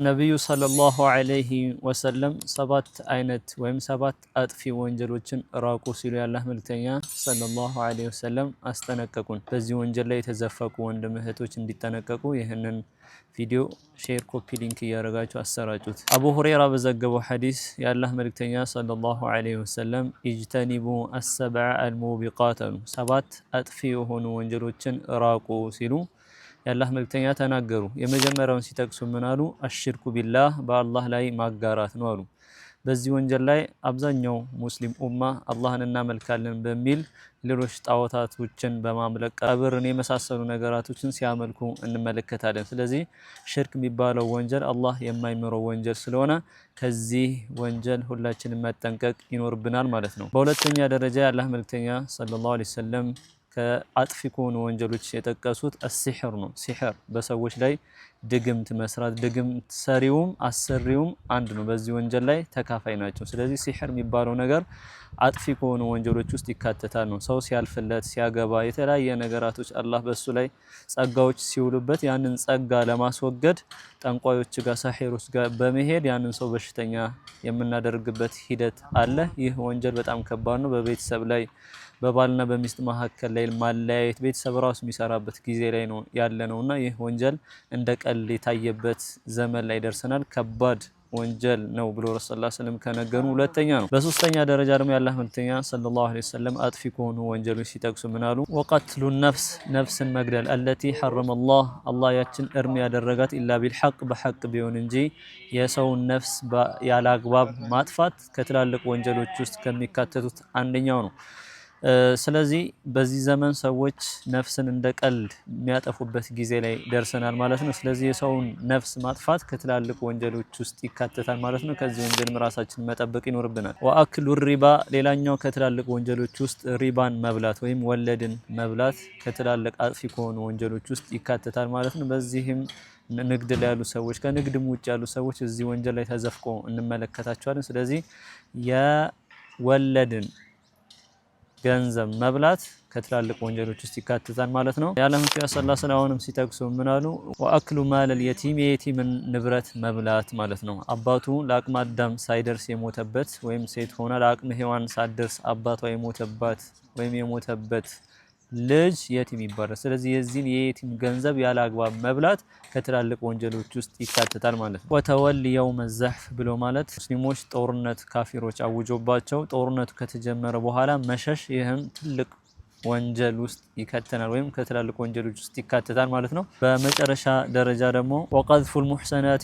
ነቢዩ ሰለላሁ ዐለይሂ ወሰለም ሰባት አይነት ወይም ሰባት አጥፊ ወንጀሎችን ራቁ ሲሉ የአላህ መልክተኛ ሰለላሁ ዐለይሂ ወሰለም አስጠነቀቁን። በዚህ ወንጀል ላይ የተዘፈቁ ወንድም እህቶች እንዲጠነቀቁ ይህንን ቪዲዮ ሼር፣ ኮፒ ሊንክ እያደረጋችሁ አሰራጩት። አቡ ሁረይራ በዘገበው ሐዲስ የአላህ መልክተኛ ሰለላሁ ዐለይሂ ወሰለም ኢጅተኒቡ አሰብዐ አልሙቢቃት አሉ። ሰባት አጥፊ የሆኑ ወንጀሎችን ራቁ ሲሉ የአላህ መልክተኛ ተናገሩ። የመጀመሪያውን ሲጠቅሱ ምን አሉ? አሽርኩ ቢላህ በአላህ ላይ ማጋራት ነው አሉ። በዚህ ወንጀል ላይ አብዛኛው ሙስሊም ኡማ አላህን እናመልካለን በሚል ሌሎች ጣዖታቶችን በማምለክ ቀብርን የመሳሰሉ ነገራቶችን ሲያመልኩ እንመለከታለን። ስለዚህ ሽርክ የሚባለው ወንጀል አላህ የማይምረው ወንጀል ስለሆነ ከዚህ ወንጀል ሁላችንም መጠንቀቅ ይኖርብናል ማለት ነው። በሁለተኛ ደረጃ የአላህ መልክተኛ ሰለላሁ ዐለይሂ ወሰለም ከአጥፊ ከሆኑ ወንጀሎች የጠቀሱት ሲሕር ነው። ሲሕር በሰዎች ላይ ድግምት መስራት፣ ድግምት ሰሪውም አሰሪውም አንድ ነው፣ በዚህ ወንጀል ላይ ተካፋይ ናቸው። ስለዚህ ሲሕር የሚባለው ነገር አጥፊ ከሆኑ ወንጀሎች ውስጥ ይካተታል ነው። ሰው ሲያልፍለት፣ ሲያገባ፣ የተለያየ ነገራቶች አላህ በሱ ላይ ጸጋዎች ሲውሉበት ያንን ጸጋ ለማስወገድ ጠንቋዮች ጋር፣ ሳሒሮች ጋር በመሄድ ያንን ሰው በሽተኛ የምናደርግበት ሂደት አለ። ይህ ወንጀል በጣም ከባድ ነው። በቤተሰብ ላይ በባልና በሚስት መካከል ላይ ማለያየት ቤተሰብ ራሱ የሚሰራበት ጊዜ ላይ ነው ያለ ነውና ይህ ወንጀል እንደ ቀልድ የታየበት ዘመን ላይ ደርሰናል። ከባድ ወንጀል ነው ብሎ ረሱላህ ሰለላሁ ዐለይሂ ወሰለም ከነገሩ ሁለተኛ ነው። በሶስተኛ ደረጃ ደግሞ የአላህ መልክተኛ ሰለላሁ ዐለይሂ ወሰለም አጥፊ ከሆኑ ወንጀሎች ሲጠቅሱ ምን አሉ? ወቀትሉ ነፍስ ነፍስን መግደል አለቲ ሐረመ አላህ ያችን እርም ያደረጋት ኢላ ቢልሐቅ በሐቅ ቢሆን እንጂ የሰውን ነፍስ ያለ አግባብ ማጥፋት ከትላልቅ ወንጀሎች ውስጥ ከሚካተቱት አንደኛው ነው። ስለዚህ በዚህ ዘመን ሰዎች ነፍስን እንደ ቀልድ የሚያጠፉበት ጊዜ ላይ ደርሰናል ማለት ነው። ስለዚህ የሰውን ነፍስ ማጥፋት ከትላልቅ ወንጀሎች ውስጥ ይካተታል ማለት ነው። ከዚህ ወንጀልም ራሳችንን መጠበቅ ይኖርብናል። ወአክሉ ሪባ ሌላኛው ከትላልቅ ወንጀሎች ውስጥ ሪባን መብላት ወይም ወለድን መብላት ከትላልቅ አጥፊ ከሆኑ ወንጀሎች ውስጥ ይካተታል ማለት ነው። በዚህም ንግድ ላይ ያሉ ሰዎች ከንግድም ውጭ ያሉ ሰዎች እዚህ ወንጀል ላይ ተዘፍቆ እንመለከታቸዋለን። ስለዚህ የወለድን ገንዘብ መብላት ከትላልቅ ወንጀሎች ውስጥ ይካተታል ማለት ነው። የአላህ መልክተኛ ሰለላሁ ዐለይሂ ወሰለም አሁንም ሲጠቅሱ ምን አሉ? ወአክሉ ማለል የቲም የየቲምን ንብረት መብላት ማለት ነው። አባቱ ለአቅመ አዳም ሳይደርስ የሞተበት ወይም ሴት ሆና ለአቅመ ሔዋን ሳትደርስ አባቷ የሞተባት ወይም የሞተበት ልጅ የቲም ይባላል። ስለዚህ የዚህን የየቲም ገንዘብ ያለ አግባብ መብላት ከትላልቅ ወንጀሎች ውስጥ ይካተታል ማለት ነው። ወተወል የውመ ዘሕፍ ብሎ ማለት ሙስሊሞች ጦርነት ካፊሮች አውጆባቸው ጦርነቱ ከተጀመረ በኋላ መሸሽ፣ ይህም ትልቅ ወንጀል ውስጥ ይከተናል ወይም ከትላልቅ ወንጀሎች ውስጥ ይካተታል ማለት ነው። በመጨረሻ ደረጃ ደግሞ ወቀዝፉል ሙሕሰናት